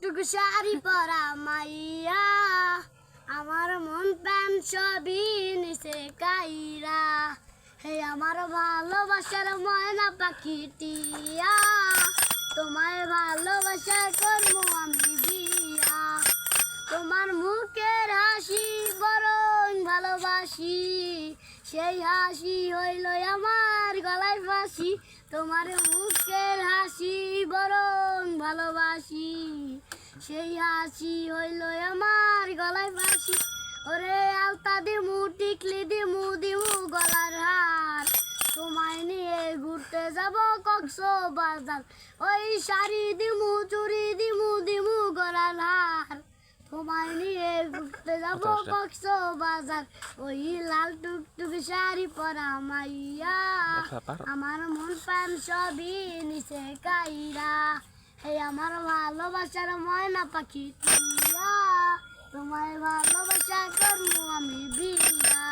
টুকটুক শাড়ি পরা মাইয়া আমার মন প্রাণ সবই নিচে কাইরা হে আমার ভালোবাসার ময়না পাখিটিয়া তোমায় ভালোবাসা করবো আমি বিয়া তোমার মুখের হাসি বরং ভালোবাসি সেই হাসি হইল আমার গলায় ফাঁসি তোমার মুখের হাসি বরং ভালোবাসি সেই হাসি হইল আমার গলায় ফাঁসি ওরে আলতা দিমু টিকলি দিমু দিমু গলার হার তোমায় নিয়ে ঘুরতে যাব কক্সবাজার ওই শাড়ি দিমু চুড়ি দিমু দিমু গলার হার তোমায় নিয়ে ঘুরতে যাব কক্সবাজার ওই লাল টুকটুক শাড়ি পরা মাইয়া আমার মন প্রাণ সবই নিচে কাইরা হে আমার ভালোবাসার ময়না পাখি টিয়া তোমায় ভালোবাসা করবো আমি বিয়া।